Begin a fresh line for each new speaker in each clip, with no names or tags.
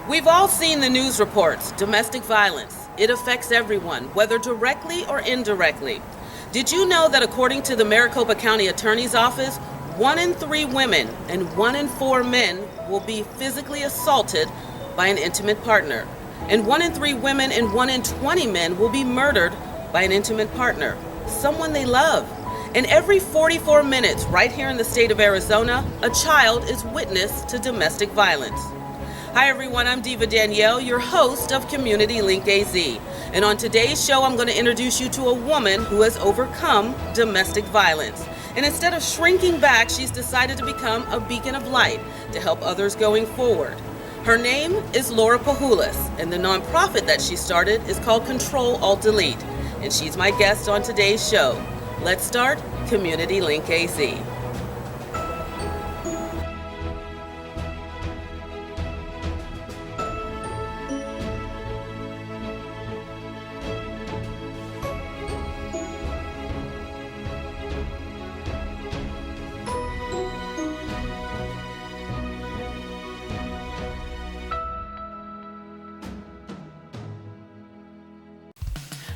We've all seen the news reports, domestic violence. It affects everyone, whether directly or indirectly. Did you know that according to the Maricopa County Attorney's Office, 1 in 3 women and 1 in 4 men will be physically assaulted by an intimate partner, and 1 in 3 women and 1 in 20 men will be murdered by an intimate partner, someone they love. And every 44 minutes right here in the state of Arizona, a child is witness to domestic violence. Hi everyone, I'm Diva Danielle, your host of Community Link AZ. And on today's show, I'm going to introduce you to a woman who has overcome domestic violence. And instead of shrinking back, she's decided to become a beacon of light to help others going forward. Her name is Laura Pahules, and the nonprofit that she started is called Control Alt Delete. And she's my guest on today's show. Let's start Community Link AZ.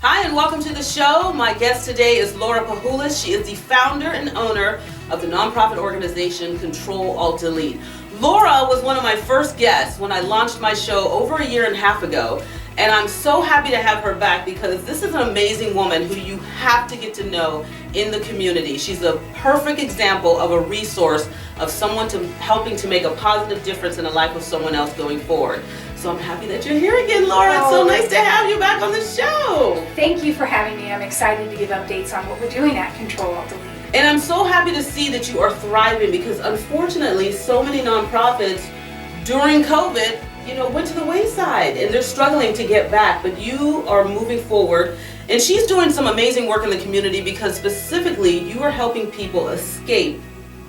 Hi and welcome to the show. My guest today is Laura Pahules. She is the founder and owner of the nonprofit organization Control Alt Delete. Laura was one of my first guests when I launched my show over a year and a half ago, and I'm so happy to have her back because this is an amazing woman who you have to get to know in the community. She's a perfect example of a resource of someone helping to make a positive difference in the life of someone else going forward. So I'm happy that you're here again, Laura. It's so nice to have you back on the show.
Thank you for having me. I'm excited to give updates on what we're doing at Control Alt Delete.
And I'm so happy to see that you are thriving because unfortunately so many nonprofits during COVID, went to the wayside and they're struggling to get back, but you are moving forward. And she's doing some amazing work in the community because specifically you are helping people escape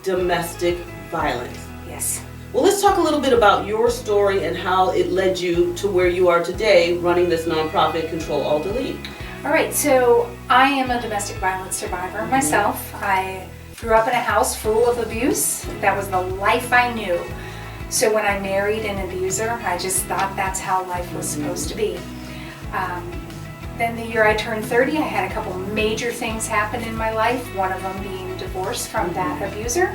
domestic violence.
Yes.
Well, let's talk a little bit about your story and how it led you to where you are today running this nonprofit, Control Alt Delete.
All right, so I am a domestic violence survivor myself. I grew up in a house full of abuse. That was the life I knew. So when I married an abuser, I just thought that's how life was supposed to be. Then the year I turned 30, I had a couple major things happen in my life, one of them being divorce from that abuser.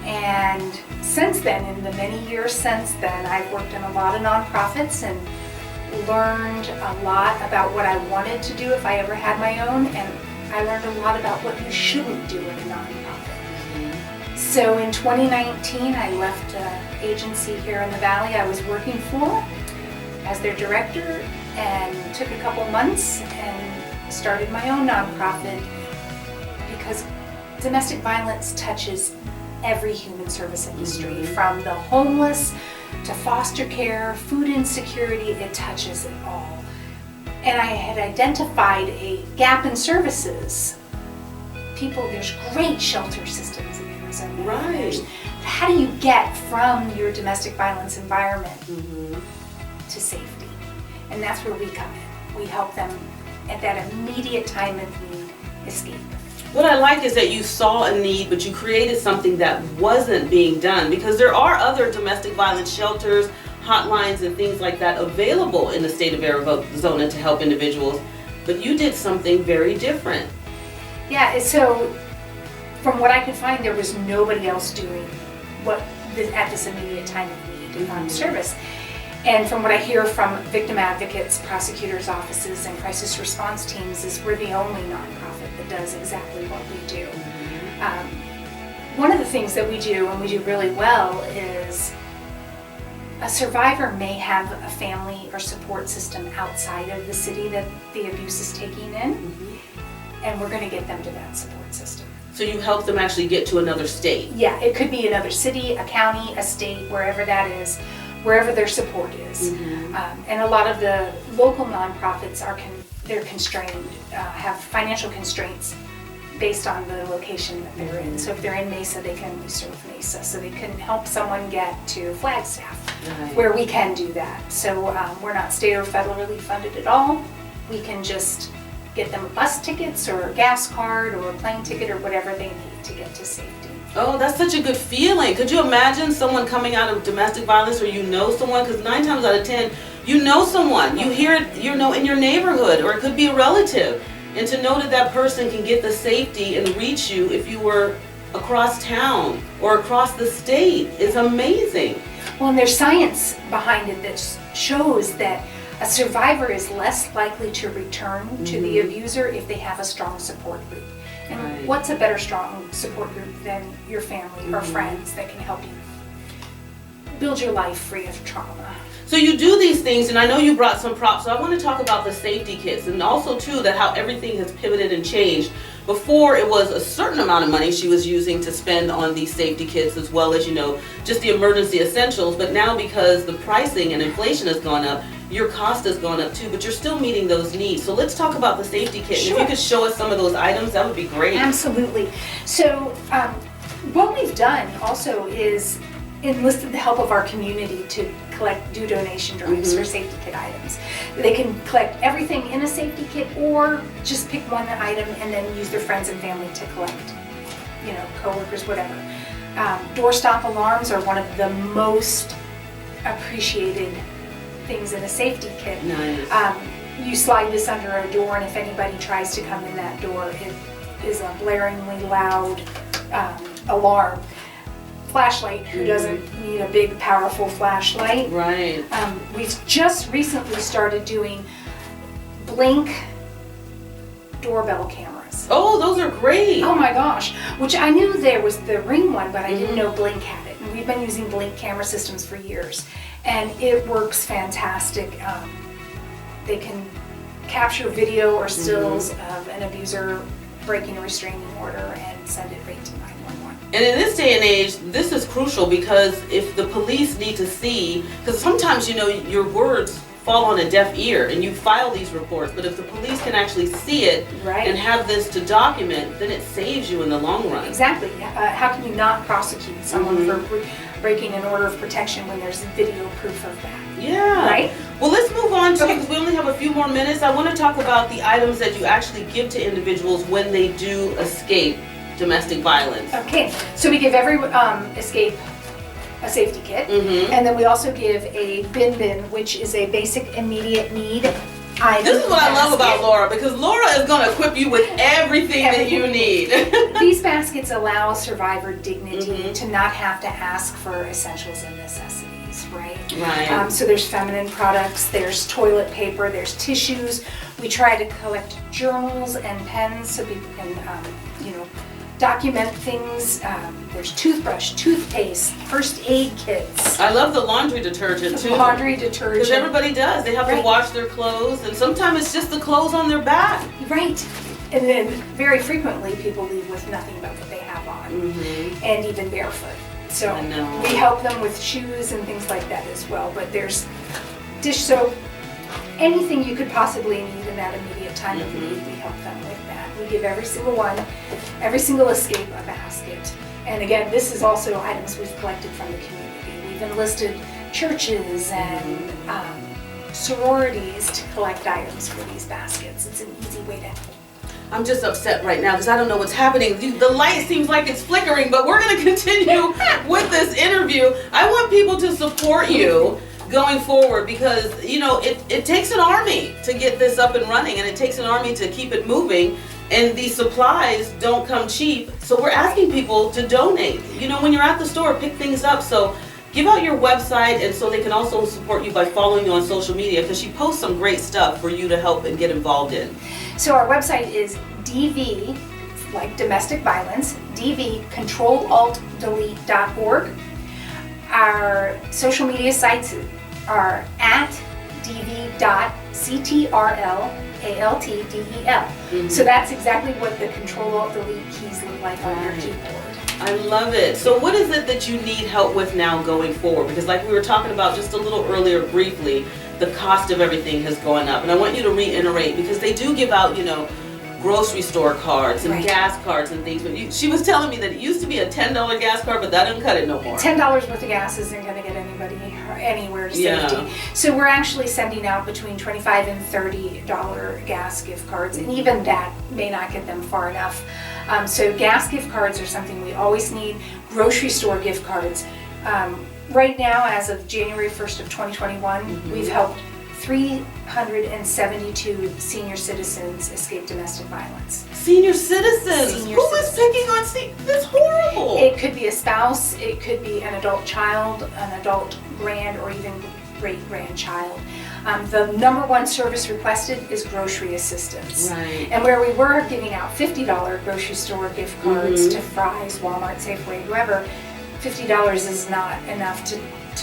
And since then, in the many years since then, I've worked in a lot of nonprofits and learned a lot about what I wanted to do if I ever had my own, and I learned a lot about what you shouldn't do in a nonprofit. So in 2019, I left an agency here in the Valley I was working for as their director and took a couple months and started my own nonprofit because domestic violence touches every human service industry, from the homeless to foster care, food insecurity, it touches it all. And I had identified a gap in services. There's great shelter systems in Arizona.
Right.
How do you get from your domestic violence environment to safety? And that's where we come in. We help them at that immediate time of need escape.
What I like is that you saw a need, but you created something that wasn't being done, because there are other domestic violence shelters, hotlines, and things like that available in the state of Arizona to help individuals, but you did something very different.
Yeah, so from what I could find, there was nobody else doing what at this immediate time of need service. And from what I hear from victim advocates, prosecutors' offices, and crisis response teams, is we're the only nonprofit that does exactly what we do. One of the things that we do, and we do really well, is a survivor may have a family or support system outside of the city that the abuse is taking in, and we're going to get them to that support system.
So you help them actually get to another state?
Yeah, it could be another city, a county, a state, wherever that is, wherever their support is. And a lot of the local nonprofits they're constrained, have financial constraints based on the location that they're in. So if they're in Mesa, they can only serve Mesa. So they couldn't help someone get to Flagstaff, where we can do that. So we're not state or federally funded at all. We can just get them bus tickets or a gas card or a plane ticket or whatever they need to get to safety.
Oh, that's such a good feeling. Could you imagine someone coming out of domestic violence, or you know someone? Because 9 times out of 10, you know someone. You hear it, you know, in your neighborhood, or it could be a relative. And to know that that person can get the safety and reach you if you were across town or across the state is amazing.
Well, and there's science behind it that shows that a survivor is less likely to return to the abuser if they have a strong support group. And what's a better strong support group than your family or friends that can help you build your life free of trauma?
So you do these things, and I know you brought some props, so I want to talk about the safety kits, and also too that how everything has pivoted and changed. Before, it was a certain amount of money she was using to spend on these safety kits, as well as, you know, just the emergency essentials, but now because the pricing and inflation has gone up, your cost has gone up too, but you're still meeting those needs. So let's talk about the safety kit.
Sure.
If you could show us some of those items, that would be great.
Absolutely. So what we've done also is enlisted the help of our community to do donation drives for safety kit items. They can collect everything in a safety kit, or just pick one item and then use their friends and family to collect, you know, coworkers, whatever. Doorstop alarms are one of the most appreciated things in a safety kit.
Nice.
You slide this under a door, and if anybody tries to come in that door, it is a blaringly loud alarm. Flashlight, who doesn't need a big powerful flashlight?
Right.
We've just recently started doing Blink doorbell cameras.
Oh, those are great.
Oh my gosh, which I knew there was the Ring one, but I didn't know Blink had it. And we've been using Blink camera systems for years, and it works fantastic. They can capture video or stills of an abuser breaking a restraining order and send it right to 911.
And in this day and age, this is crucial, because if the police need to see, because sometimes, you know, your words fall on a deaf ear and you file these reports, but if the police can actually see it and have this to document, then it saves you in the long run.
Exactly. How can you not prosecute someone for breaking an order of protection when there's video proof of that?
Yeah.
Right?
Well, let's move on to, because we only have a few more minutes, I want to talk about the items that you actually give to individuals when they do escape domestic violence.
Okay, so we give every escape a safety kit, and then we also give a bin, which is a basic immediate need item.
This is what I love about Laura, because Laura is going to equip you with everything that you need.
These baskets allow survivor dignity to not have to ask for essentials and necessities, right?
Right.
So there's feminine products, there's toilet paper, there's tissues. We try to collect journals and pens so people can, you know, document things. There's toothbrush, toothpaste, first aid kits.
I love the laundry detergent too.
Laundry detergent.
Because everybody does. They have to wash their clothes, and sometimes it's just the clothes on their back.
Right. And then very frequently people leave with nothing but what they have on, and even barefoot. So we help them with shoes and things like that as well. But there's dish soap, anything you could possibly need in that immediate time of need, we help them with that. We give every single one, every single escape a basket. And again, this is also items we've collected from the community. We've enlisted churches and sororities to collect items for these baskets. It's an easy way to help.
I'm just upset right now because I don't know what's happening. The light seems like it's flickering, but we're going to continue with this interview. I want people to support you going forward, because, you know, it takes an army to get this up and running, and it takes an army to keep it moving, and these supplies don't come cheap. So we're asking people to donate. You know, when you're at the store, pick things up. So give out your website, and so they can also support you by following you on social media, because she posts some great stuff for you to help and get involved in.
So our website is DV, like domestic violence, dvcontrolaltdelete.org. Our social media sites are at dv.ctrlaltdel. So that's exactly what the Control-Alt-Delete keys look like on your keyboard.
I love it. So what is it that you need help with now going forward? Because like we were talking about just a little earlier briefly, the cost of everything has gone up. And I want you to reiterate, because they do give out, you know, grocery store cards and gas cards and things. But she was telling me that it used to be a $10 gas card, but that doesn't cut it no more.
$10 worth of gas isn't going to get anybody anywhere to safety. So we're actually sending out between $25 and $30 gas gift cards, and even that may not get them far enough. So gas gift cards are something we always need. Grocery store gift cards. Right now, as of January 1st of 2021, we've helped 372 senior citizens escape domestic violence.
Senior citizens?
Senior
Who is
citizens.
picking on That's horrible.
It could be a spouse, it could be an adult child, an adult grand or even great-grandchild. The number one service requested is grocery assistance.
Right.
And where we were giving out $50 grocery store gift cards to Fry's, Walmart, Safeway, whoever, $50 is not enough to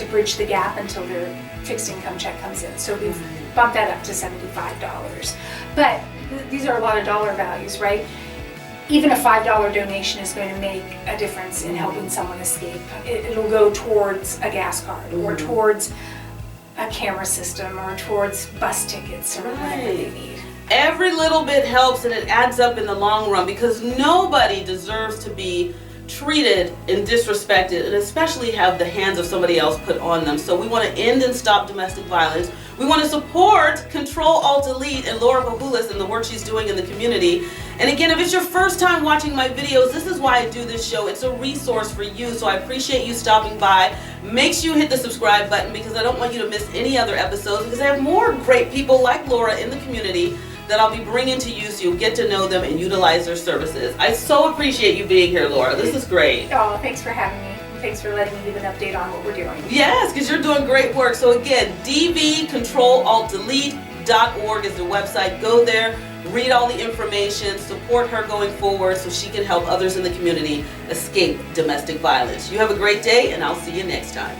bridge the gap until their fixed income check comes in. So we've bumped that up to $75. But these are a lot of dollar values, right? Even a $5 donation is going to make a difference in helping someone escape. It'll go towards a gas card or towards a camera system or towards bus tickets or whatever they need.
Every little bit helps, and it adds up in the long run, because nobody deserves to be treated and disrespected, and especially have the hands of somebody else put on them. So we want to end and stop domestic violence. We want to support Control Alt Delete and Laura Pahules and the work she's doing in the community. And again, if it's your first time watching my videos, this is why I do this show. It's a resource for you, so I appreciate you stopping by. Make sure you hit the subscribe button, because I don't want you to miss any other episodes, because I have more great people like Laura in the community that I'll be bringing to you, so you'll get to know them and utilize their services. I so appreciate you being here, Laura. This is great.
Oh, thanks for having me. Thanks for letting me give an update on what we're doing.
Yes, because you're doing great work. So again, dvcontrolaltdelete.org is the website. Go there, read all the information, support her going forward so she can help others in the community escape domestic violence. You have a great day, and I'll see you next time.